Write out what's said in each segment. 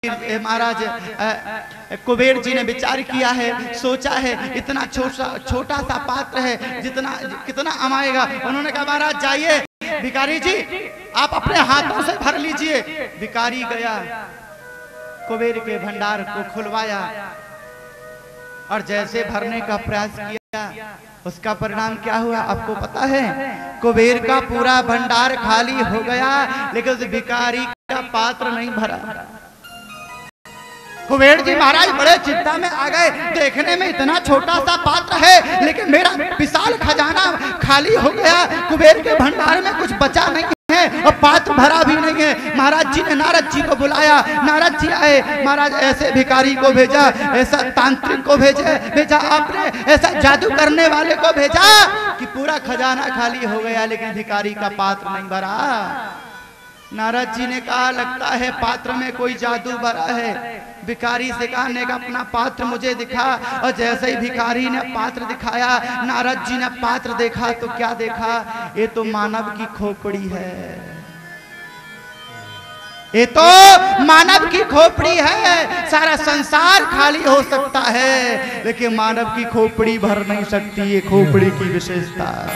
महाराज कुबेर जी ने विचार किया है, सोचा है इतना छोटा सा पात्र है, कितना अमाएगा। उन्होंने कहा महाराज जाइए भिखारी जी आप अपने हाथों से भर लीजिए। भिखारी गया, कुबेर के भंडार को खुलवाया और जैसे भरने का प्रयास किया, उसका परिणाम क्या हुआ आपको पता है? कुबेर का पूरा भंडार खाली हो गया, लेकिन उस भिखारी का पात्र नहीं भरा। कुबेर जी महाराज बड़े चिंता में आ गए, देखने में इतना छोटा सा पात्र है लेकिन मेरा विशाल खजाना खाली हो गया, कुबेर के भंडार में कुछ बचा नहीं है और पात्र भरा भी नहीं है। महाराज जी ने नारद जी को बुलाया, नारद जी आए, महाराज ऐसे भिखारी को भेजा, ऐसा तांत्रिक को भेजा आपने, ऐसा जादू करने वाले को भेजा कि पूरा खजाना खाली हो गया लेकिन भिखारी का पात्र नहीं भरा। नारद जी ने कहा लगता है पात्र में कोई जादू भरा है। भिखारी से कहा ने अपना पात्र मुझे दिखा, और जैसे ही भिखारी ने पात्र दिखाया, नारद जी ने पात्र देखा तो क्या देखा? ये तो मानव की खोपड़ी है, ये तो मानव की खोपड़ी है। सारा संसार खाली हो सकता है लेकिन मानव की खोपड़ी भर नहीं सकती, ये खोपड़ी की विशेषता।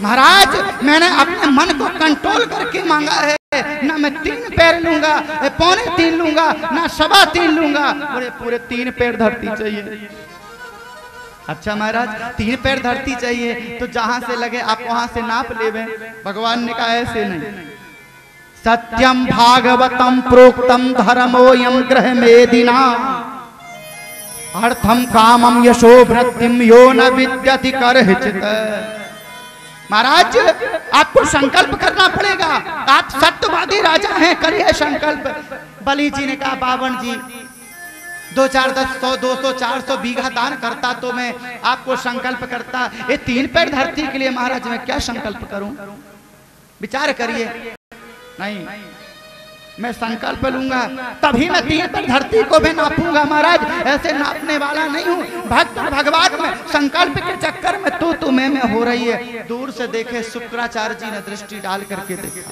महाराज मैंने अपने मन को कंट्रोल करके मांगा है, ना मैं 3 पैर लूंगा, 3.25 लूंगा, ना 3.25 लूंगा, पूरे 3 पैर धरती चाहिए। अच्छा महाराज 3 पैर धरती चाहिए तो जहां से लगे आप वहां से नाप लेवे। भगवान ने कहा ऐसे नहीं। सत्यम भागवतम प्रोक्तम धर्मोयम ग्रह मेदिना अर्थम कामम यशो वृत्तिम यो न विद्यति करहिचित। महाराज आपको संकल्प करना पड़ेगा, आप सत्यवादी राजा हैं, करिए संकल्प। बलि जी ने कहा बावन जी 2 4 10 100 200 400 बीघा दान करता तो मैं आपको संकल्प करता। ये 3 पैर धरती के लिए महाराज मैं क्या संकल्प करूं? विचार करिए। नहीं मैं संकल्प लूंगा तभी मैं 3 पैर धरती को भी नापूंगा। महाराज ऐसे नापने वाला नहीं हूं। भक्त भगवान में संकल्प के चक्कर में तू मैं हो रही है। दूर से देखे शुक्राचार्य जी ने दृष्टि डाल करके देखा।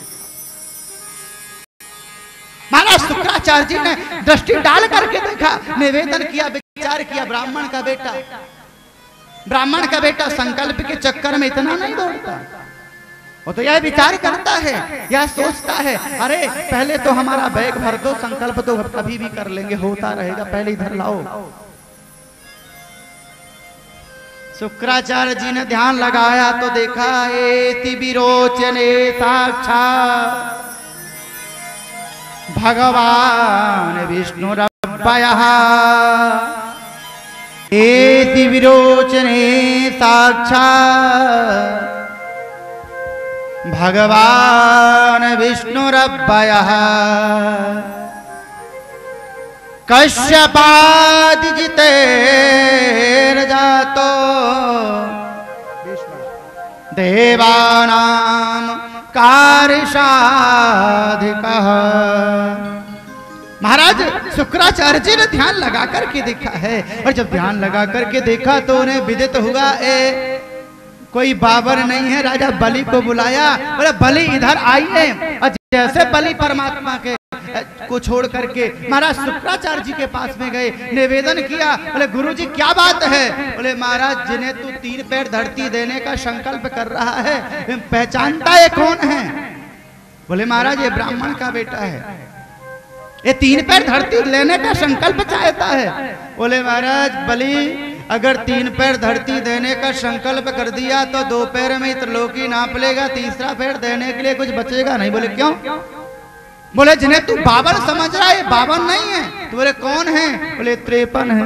महाराज शुक्राचार्य जी ने दृष्टि डाल करके देखा, निवेदन किया, विचार किया। ब्राह्मण का बेटा संकल्प के चक्कर में इतना नहीं दौड़ता, वो तो यह विचार करता है, यह सोचता है अरे पहले तो हमारा बैग भर दो, संकल्प तो कभी भी कर लेंगे, होता रहेगा, पहले इधर लाओ। शुक्राचार्य जी ने ध्यान लगाया तो देखा एति विरोचने साक्षात् भगवान विष्णुरव्ययः। एति विरोचने साक्षात् भगवान विष्णुरव्ययः। कश्यपादिजितेर्जातो देवानां कार्यसाधिकः। महाराज शुक्राचार्य जी ने ध्यान लगा करके देखा है, और जब ध्यान लगा करके देखा तो उन्हें विदित हुआ कोई बाबर नहीं है। राजा बलि को बुलाया, बोले बलि इधर आइए। और जैसे बलि परमात्मा के को छोड़ करके महाराज शुक्राचार्य जी के पास में गए, निवेदन किया। बोले गुरुजी क्या बात है? बोले महाराज जिन्हें तू 3 पैर धरती देने का संकल्प कर रहा है, पहचानता है कौन है? बोले महाराज ये ब्राह्मण का बेटा है, ये 3 पैर धरती लेने का संकल्प चाहता है। बोले महाराज बलि अगर 3 पैर धरती देने का संकल्प कर दिया तो 2 पैर में त्रिलोकी नाप लेगा, 3रा पैर देने के लिए कुछ बचेगा नहीं। बोले क्यों? बोले जिन्हें तू बावन समझ रहा है बावन नहीं है। तो बोले कौन है? बोले 53 है।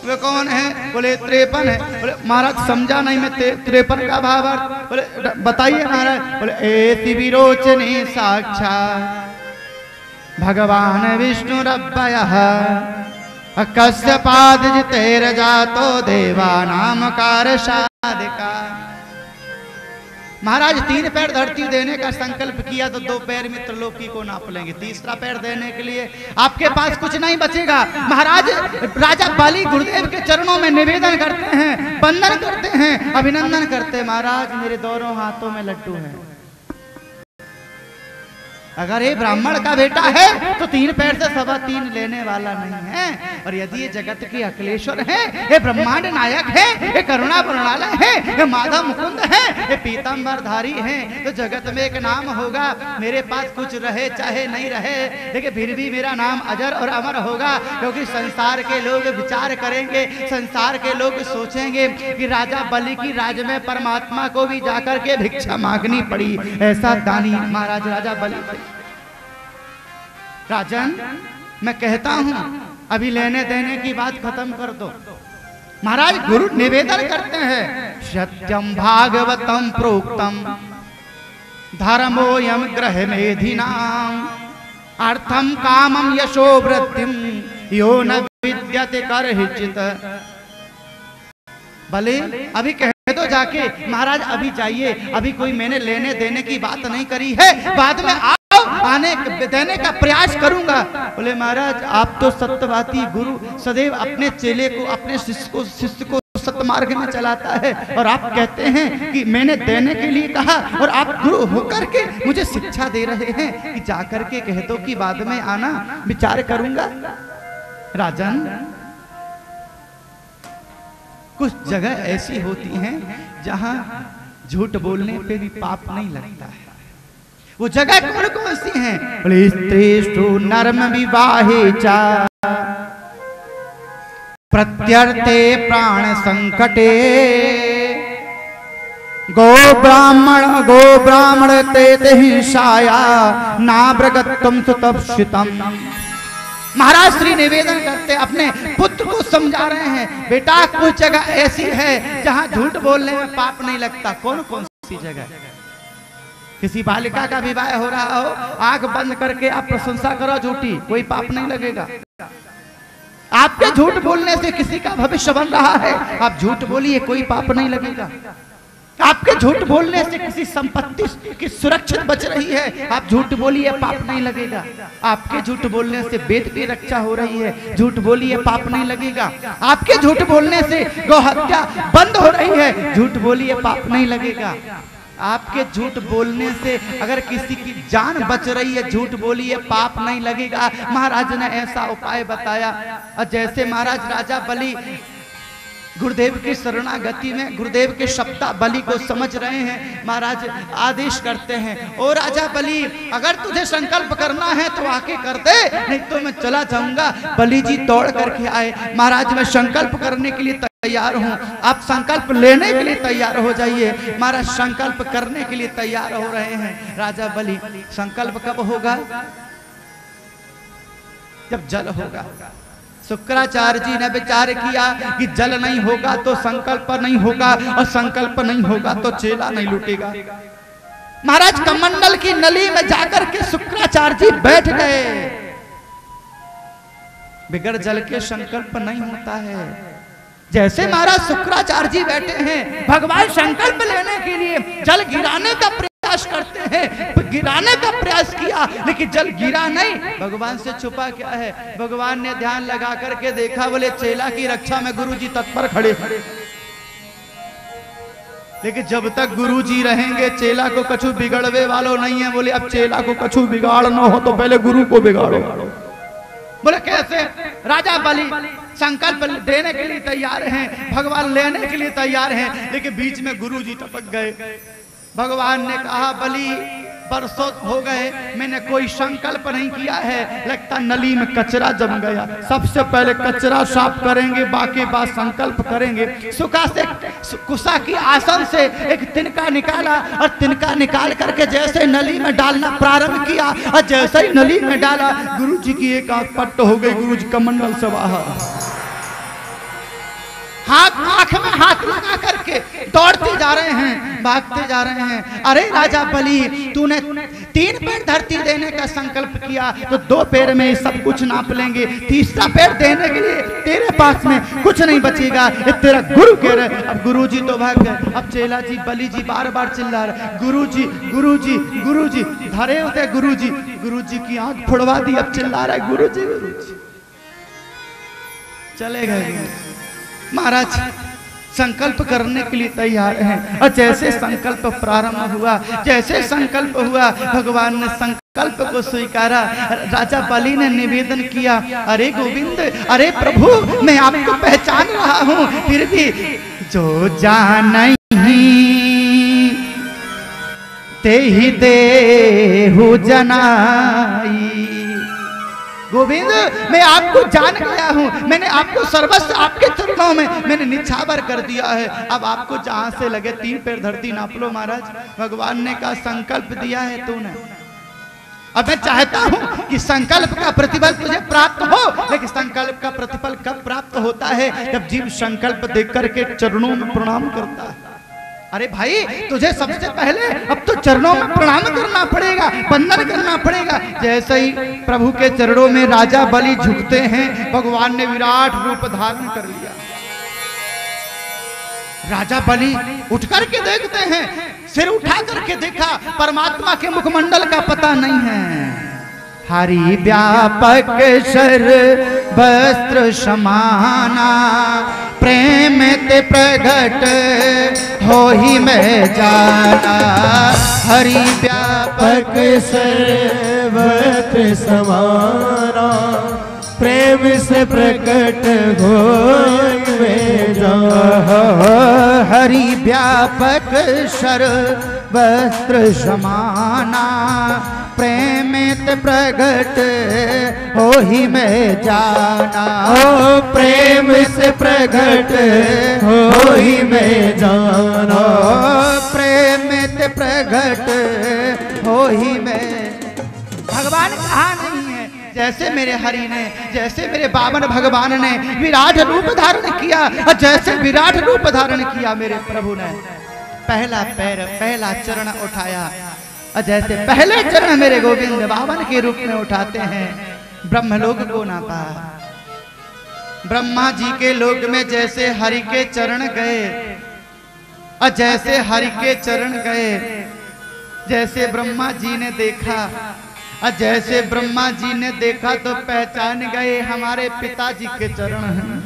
बोले कौन है? बोले 53 है। बोले महाराज समझा नहीं मैं 53 का भाव। बोले बताइए महाराज। बोले एति विरोचने साक्षात् भगवान विष्णुरव्ययः। कश्यपादिजितेर्जातो देवानां कार्यसाधिकः। महाराज 3 पैर धरती देने का संकल्प किया तो 2 पैर में त्रिलोकी को नाप लेंगे, 3रा पैर देने के लिए आपके पास कुछ नहीं बचेगा। महाराज राजा बलि गुरुदेव के चरणों में निवेदन करते हैं, वंदन करते हैं, अभिनंदन करते हैं। महाराज मेरे दोनों हाथों में लड्डू है, अगर ये ब्राह्मण का बेटा है तो 3 पैर से 3.25 लेने वाला नहीं है। और यदि ये जगत के अखिलेश्वर है, ये ब्रह्मांड नायक है, ये करुणा प्रणालय है, ये माधव मुकुंद है, ये पीतांबरधारी है, तो जगत में एक नाम होगा। मेरे पास कुछ रहे चाहे नहीं रहे, लेकिन फिर भी मेरा नाम अजर और अमर होगा। क्योंकि संसार के लोग विचार करेंगे, संसार के लोग सोचेंगे कि राजा बलि की राज में परमात्मा को भी जाकर के भिक्षा मांगनी पड़ी। ऐसा दानी महाराज राजा बलि थे। राजन, मैं कहता हूं अभी लेने देने की बात खत्म कर दो। महाराज गुरु निवेदन करते हैं, सत्यम भागवतम प्रोक्तम धर्मोयम ग्रह मेधिनाम अर्थम कामम यशो वृत्तिम यो न विद्यते करहिचित। भले अभी कह तो जाके महाराज अभी जाइए, अभी कोई मैंने लेने देने की बात नहीं करी है, बाद में आओ आने देने का प्रयास करूंगा। बोले महाराज आप तो सत्यवादी गुरु, सदैव अपने चेले को, अपने शिष्य को सतमार्ग में चलाता है, और आप कहते हैं कि मैंने देने के लिए कहा, और आप गुरु होकर के मुझे शिक्षा दे रहे हैं कि जाकर के कह दो कि बाद में आना, विचार करूंगा। राजन, कुछ जगह ऐसी होती हैं जहां झूठ बोलने पे भी पाप नहीं लगता है। वो जगह कौन कौन सी हैं? बोले स्त्रीष्टु नर्म विवाहे चा प्रत्यर्थे प्राण संकटे गो ब्राह्मण ते हिंसाया नाब्रगत्तम सुतप्सितम। महाराज श्री निवेदन करते अपने पुत्र को समझा रहे हैं, बेटा कुछ जगह ऐसी है जहां झूठ बोलने में पाप नहीं लगता। कौन कौन सी जगह? किसी बालिका का विवाह हो रहा हो, आंख बंद करके आप प्रशंसा करो झूठी, कोई पाप नहीं लगेगा। आपके झूठ बोलने से किसी का भविष्य बन रहा है, आप झूठ बोलिए, कोई पाप नहीं लगेगा। आपके झूठ बोलने से किसी संपत्ति की सुरक्षित बच रही है, आप झूठ बोलिए, पाप नहीं लगेगा। आपके झूठ बोलने से वेद की रक्षा हो रही है, झूठ बोलिए, पाप नहीं लगेगा। आपके झूठ बोलने से गौ हत्या बंद हो रही है, झूठ बोलिए, पाप नहीं लगेगा। आपके झूठ बोलने से अगर किसी की जान बच रही है, झूठ बोलिए, पाप नहीं लगेगा। महाराज ने ऐसा उपाय बताया। और जैसे महाराज राजा बलि गुरुदेव की शरणागति में गुरुदेव के शब्द बलि को समझ रहे हैं, महाराज आदेश करते हैं, ओ राजा बलि, अगर तुझे संकल्प करना है तो आके कर दे, नहीं तो मैं चला जाऊंगा। बलि जी दौड़ करके आए, महाराज मैं संकल्प करने के लिए तैयार हूँ, आप संकल्प लेने के लिए तैयार हो जाइए। महाराज संकल्प करने के लिए तैयार हो रहे हैं। राजा बलि, संकल्प कब होगा? जब जल होगा। शुक्राचार्य जी ने विचार किया कि जल नहीं होगा तो संकल्प नहीं होगा, और संकल्प नहीं होगा तो चेला नहीं लुटेगा। महाराज कमंडल की नली में जाकर के शुक्राचार्य जी बैठ गए। बिगर जल के संकल्प नहीं होता है। जैसे महाराज शुक्राचार्य जी बैठे हैं, भगवान संकल्प लेने के लिए जल गिराने का प्रयास करते हैं, गिराने का प्रयास किया लेकिन जल गिरा नहीं। भगवान से छुपा क्या है? भगवान ने ध्यान लगा करके देखा, बोले चेला की रक्षा में गुरुजी तत्पर खड़े खड़े। लेकिन जब तक गुरुजी रहेंगे चेला को कछु बिगड़वे वालों नहीं है। बोले अब चेला को कछु बिगाड़ना हो तो पहले गुरु को बिगाड़ो। बोले कैसे? राजा बलि संकल्प देने के लिए तैयार हैं, भगवान लेने के लिए तैयार हैं, लेकिन बीच में गुरुजी टपक गए। भगवान ने कहा, बलि बरसों हो गए मैंने कोई संकल्प नहीं किया है, लगता नली में कचरा जम गया। सबसे पहले कचरा साफ करेंगे, बाकी बात संकल्प करेंगे। सुखा से कुशा की आसन से एक तिनका निकाला, और तिनका निकाल करके जैसे नली में डालना प्रारंभ किया, और जैसे ही नली में डाला गुरुजी की एक आंख पट्ट हो गई। गुरुजी कमंडल से बाहर, हाथ आंख में हाथ लगा करके दौड़ते जा रहे हैं, भागते जा रहे हैं। अरे राजा बलि, तूने 3 पैर धरती देने का संकल्प किया तो 2 पैर में सब कुछ नाप लेंगे, तीसरा पैर देने के लिए तेरे पास में कुछ नहीं बचेगा, ये तेरा गुरु कह रहे। अब गुरुजी तो भाग गए। अब चेला जी बलि जी बार बार चिल्ला रहे, गुरुजी गुरुजी गुरुजी। धरे होते गुरुजी, गुरुजी की आंख फुड़वा दी, अब चिल्ला रहा है गुरुजी गुरुजी। चले गए। महाराज संकल्प करने के लिए तैयार हैं, और जैसे संकल्प प्रारंभ हुआ, जैसे संकल्प हुआ, भगवान ने संकल्प को स्वीकारा। राजा बलि ने निवेदन किया, अरे गोविंद, अरे प्रभु, मैं आपको पहचान रहा हूँ, फिर भी जो जान ते ही देहु जनाई। गोविंद, मैं आपको जान गया हूँ, मैंने आपको सर्वस्व आपके चरणों में मैंने निछावर कर दिया है। अब आपको जहां से लगे 3 पैर धरती नाप लो महाराज। भगवान ने कहा संकल्प दिया है तूने, अब मैं चाहता हूं कि संकल्प का प्रतिफल तुझे प्राप्त हो। लेकिन संकल्प का प्रतिफल कब प्राप्त होता है? जब जीव संकल्प देख करके चरणों में प्रणाम करता है। अरे भाई, तुझे सबसे पहले अब तो चरणों में प्रणाम करना पड़ेगा, वंदन करना पड़ेगा। जैसे ही प्रभु के चरणों में राजा बलि झुकते हैं, भगवान ने विराट रूप धारण कर लिया। राजा बलि उठ करके देखते हैं, सिर उठा करके देखा, परमात्मा के मुखमंडल का पता नहीं है। हरि व्यापक शर वस्त्र समाना, प्रेम ते प्रगट हो ही मैं जाना। हरि व्यापक सर वस्त्र समाना, प्रेम से प्रकट हो में जाना। हरि व्यापक शर वस्त्र समाना, प्रेम ते प्रगट हो ही में जाना। प्रेम से प्रकट हो ही में जाना। प्रेम ते प्रगट हो ही में। भगवान कहाँ नहीं है? जैसे मेरे हरि ने, जैसे मेरे बावन भगवान ने विराट रूप धारण किया, और जैसे विराट रूप धारण किया मेरे प्रभु ने पहला पैर, पहला चरण उठाया, और जैसे पहले चरण मेरे गोविंद बावन के रूप में उठाते हैं, ब्रह्मलोक को नापा। ब्रह्मा जी के लोक में जैसे हरि के चरण गए, और जैसे हरि के चरण गए, जैसे ब्रह्मा जी ने देखा, और जैसे ब्रह्मा जी ने देखा तो पहचान गए हमारे पिताजी के चरण हैं।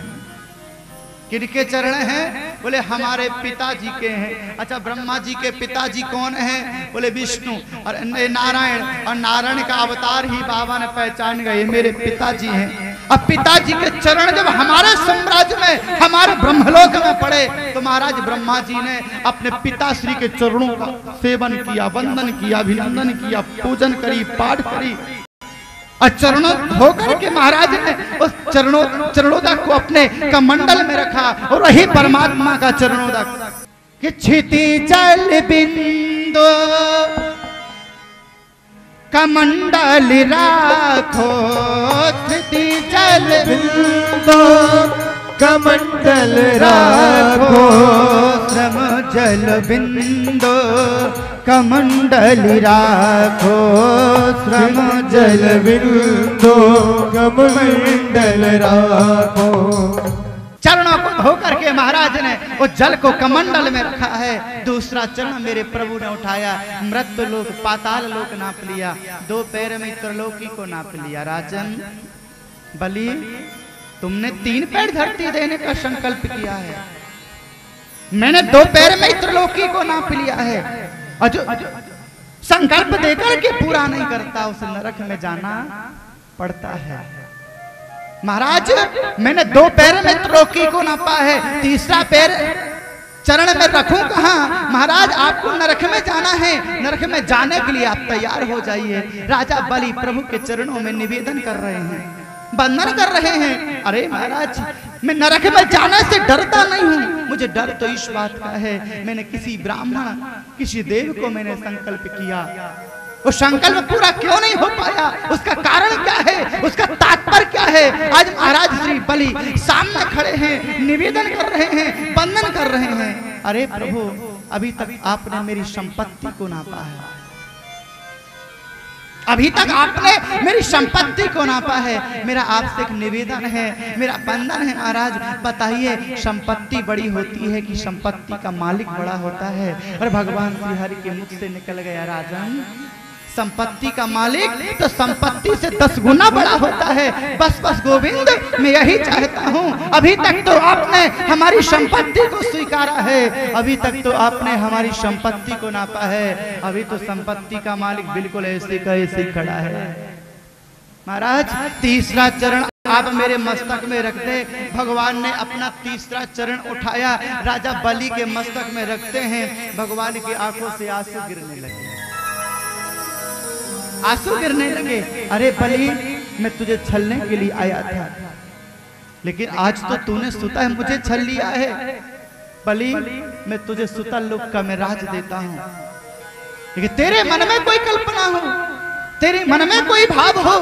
किनके चरण हैं? बोले हमारे पिताजी के हैं। अच्छा, ब्रह्मा जी के पिताजी कौन हैं? बोले विष्णु और नारायण, और नारायण का अवतार ही बाबा ने पहचान गए मेरे पिताजी हैं। अब पिताजी के चरण जब हमारे साम्राज्य में, हमारे ब्रह्मलोक में पड़े, तो महाराज ब्रह्मा जी ने अपने पिताश्री के चरणों का सेवन किया, वंदन किया, अभिनंदन किया, पूजन करी, पाठ करी, और चरणों होकर के महाराज ने उस चरणोदक को अपने कमंडल में रखा, और वही परमात्मा का चरणोदक कि क्षिति जल बिंदु कमंडल राखो, क्षिति जल बिंदु कमंडल राखो। श्रम जल बिंदु कमंडल राखो, श्रम जल बिंदु कमंडल राखो। चरणों को धो करके महाराज ने उस जल को कमंडल में रखा है। दूसरा चरण मेरे प्रभु ने उठाया, मृत्यु लोक, पाताल लोक नाप लिया, 2 पैर में त्रिलोकी को नाप लिया। राजन बलि, तुमने 3 पैर धरती देने का संकल्प किया है, मैंने 2 पैर में त्रिलोकी को नाप लिया है, और जो संकल्प देकर के पूरा नहीं करता उसे नरक में जाना पड़ता है। महाराज, मैंने 2 पैर में त्रिलोकी को नापा है, तीसरा पैर चरण में रखूं कहां? महाराज, आपको नरक में जाना है, नरक में जाने के लिए आप तैयार हो जाइए। राजा बलि प्रभु के चरणों में निवेदन कर रहे हैं, वंदन कर रहे हैं। अरे महाराज, मैं नरक में जाने से डरता नहीं हूँ, मुझे डर तो इस बात का है, मैंने किसी ब्राह्मण, किसी देव को मैंने संकल्प किया, वो संकल्प पूरा क्यों नहीं हो पाया? उसका कारण क्या है? उसका तात्पर्य क्या है? आज महाराज श्री बलि सामने खड़े हैं, निवेदन कर रहे हैं, वंदन कर रहे हैं। अरे प्रभु, अभी तक आपने मेरी संपत्ति को नापा है, अभी तक आपने मेरी संपत्ति को नापा है। मेरा आपसे एक निवेदन है, मेरा बंधन है महाराज, बताइए संपत्ति बड़ी होती है कि संपत्ति का मालिक बड़ा होता है? और भगवान श्री हरि के मुख से निकल गया, राजन संपत्ति का मालिक तो संपत्ति से 10 गुना बड़ा होता है। बस बस गोविंद, मैं यही चाहता हूँ। अभी तक तो आपने हमारी संपत्ति को स्वीकारा है, अभी तक तो आपने हमारी संपत्ति को नापा है, अभी तो संपत्ति का मालिक बिल्कुल ऐसे का ऐसे खड़ा है। महाराज, तीसरा चरण आप मेरे मस्तक में रख दे। भगवान ने अपना तीसरा चरण उठाया, राजा बलि के मस्तक में रखते हैं, भगवान की आंखों से आंसू गिरने लगे, आंसू गिरने लगे। अरे बलि, मैं तुझे छलने के लिए आया था, लेकिन आज तो तूने सुता है मुझे छल लिया है। बलि, मैं तुझे सुता लोक का मैं राज देता हूं, लेकिन तेरे मन में कोई कल्पना हो, तेरे मन में कोई भाव हो,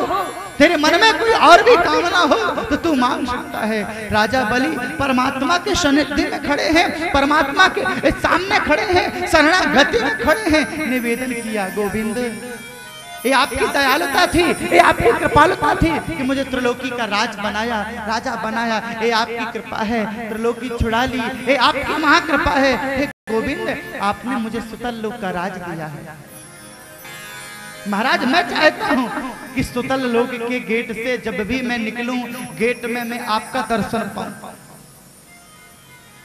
तेरे मन में कोई और भी कामना हो तो तू मांग सकता है। राजा बलि परमात्मा के सानिध्य में खड़े हैं, परमात्मा के सामने खड़े हैं, शरणागति में खड़े हैं। निवेदन किया, गोविंद, ये आपकी दयालुता थी, ये आपकी कृपालुता थी कि मुझे त्रिलोकी का राज बनाया, राजा बनाया। ये आपकी कृपा है, त्रिलोकी छुड़ा ली, ये आपकी महाकृपा है। हे गोविंद, आपने मुझे सुतल लोक का राज दिया है। महाराज, मैं चाहता हूं कि सुतल लोक के गेट से जब भी मैं निकलूं, गेट में मैं आपका दर्शन पाऊं।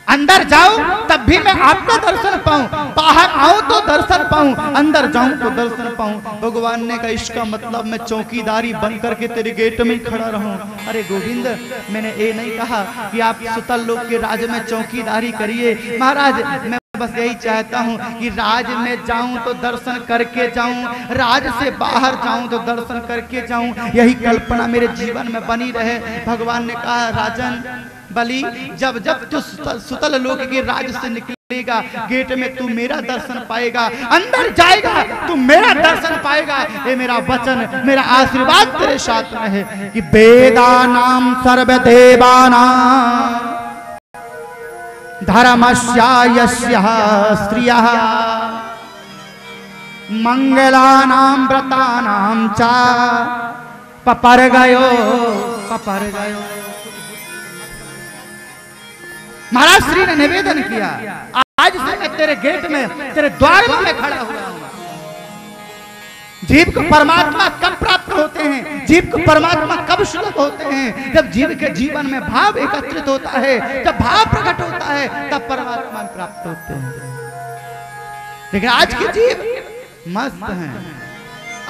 अंदर जाऊं तब भी मैं आपका दर्शन पाऊं, बाहर आऊं तो दर्शन पाऊं, अंदर जाऊं तो दर्शन पाऊं। भगवान ने कहा, इसका मतलब मैं चौकीदारी बन करके तेरे गेट में खड़ा रहूं। अरे गोविंद, मैंने ये नहीं कहा कि आप सुतल लोक के राज में चौकीदारी करिए। महाराज, मैं बस यही चाहता हूँ कि राज में जाऊं तो दर्शन करके जाऊं, राज से बाहर जाऊं तो दर्शन करके जाऊं, यही कल्पना मेरे जीवन में बनी रहे। भगवान ने कहा, राजन बलि, जब जब तू सुतल लोक के राज से निकलेगा, गेट में तू मेरा दर्शन पाएगा, अंदर जाएगा तू मेरा दर्शन पाएगा। ये मेरा वचन, मेरा आशीर्वाद तेरे साथ में है कि वेदानाम सर्वदेवानां धर्मस्यायस्यः स्त्रियः मंगलानां व्रतानां च पपर गयो। महाराज श्री ने निवेदन किया, आज से मैं तेरे गेट में, तेरे द्वार में खड़ा हुआ हूं। जीव को परमात्मा कब प्राप्त होते हैं, जीव को परमात्मा कब सुलभ होते हैं? जब जीव के जीवन में भाव एकत्रित होता है, जब भाव प्रकट होता है, तब परमात्मा प्राप्त होते हैं। लेकिन आज के जीव मस्त हैं,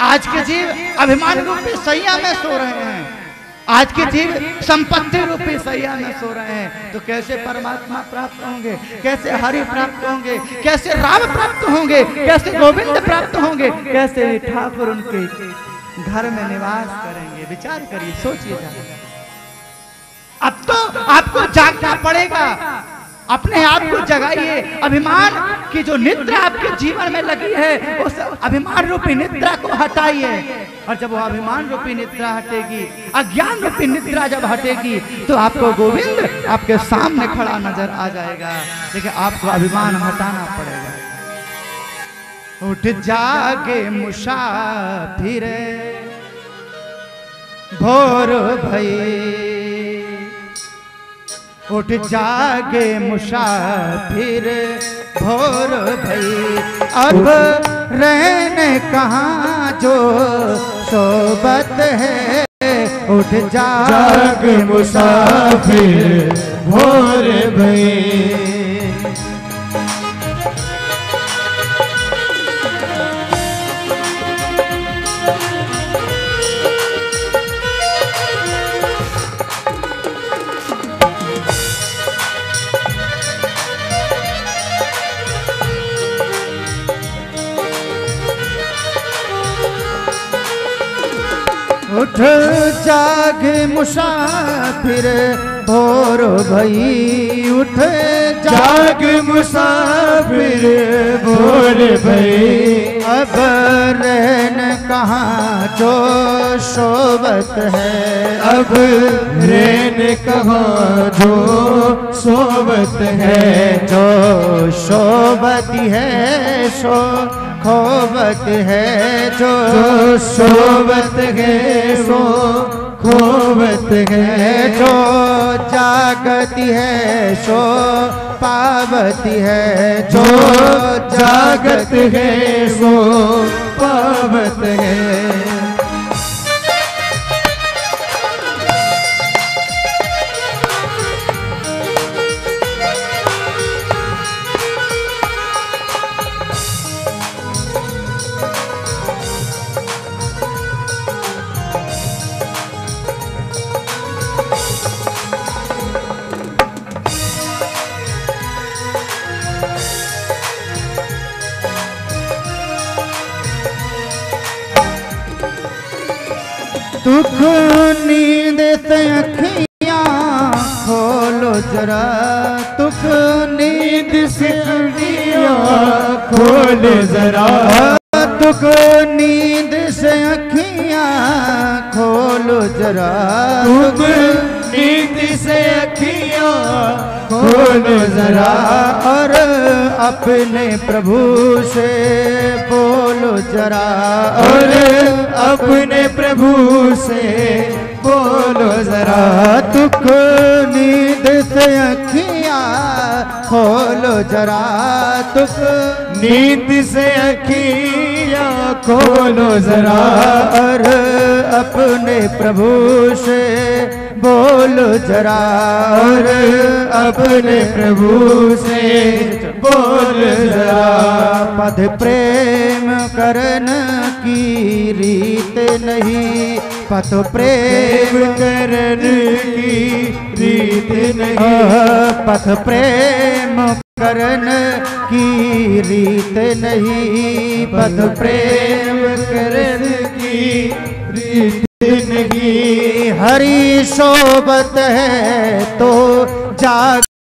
आज के जीव अभिमान रूपी सैया में सो रहे हैं, आज के जीव संपत्ति रूपी सैया में सो रहे हैं। तो कैसे परमात्मा प्राप्त होंगे, कैसे हरि प्राप्त होंगे, कैसे राम प्राप्त होंगे, कैसे गोविंद प्राप्त होंगे, कैसे ठाकुर उनके घर में निवास करेंगे? विचार करिए, सोचिएगा। अब तो आपको जागना पड़ेगा, अपने आप को जगाइए। अभिमान की जो निद्रा आपके जीवन में लगी है, उस अभिमान रूपी निद्रा को हटाइए। और जब वो अभिमान रूपी निद्रा हटेगी, अज्ञान रूपी निद्रा जब हटेगी, तो आपको गोविंद आपके सामने खड़ा नजर आ जाएगा। लेकिन आपको अभिमान हटाना पड़ेगा। उठ जागे मुसाफिर भोर भई, उठ जागे मुसाफिर भोर भई, अब रहने कहाँ जो सोबत है। उठ जागे मुसाफिर भोर भई, उठ जाग मुसाफिर भोर भई, उठ जाग मुसाफिर भोर भई, अब रहन कहाँ जो सोबत है। अब रहन कहाँ जो सोबत है, जो सोबती है सो खोबत है, जो सोबत है सो खोबत है, जो जागती है सो पावती है, जो जागत है सो गावत है। दुख नींद से अखियां खोलो जरा, दुख नींद से अखियां खोलो जरा, दुख नींद से अखियां खोलो जरा, दुख नींद से अखियां खोलो जरा, और अपने प्रभु से बोलो जरा, और अपने प्रभु से बोलो जरा। दुख नींद से अखियां खोलो जरा, दुख नींद से अखियां खोलो जरा, और अपने प्रभु से बोलो जरा, और अपने प्रभु से बोलो जरा। पद प्रेम करन की रीत नहीं, पद प्रेम करन की रीत नहीं, पथ प्रेम करन की रीत नहीं, पथ प्रेम करन की रीत नहीं। हरि सोबत है तो जाग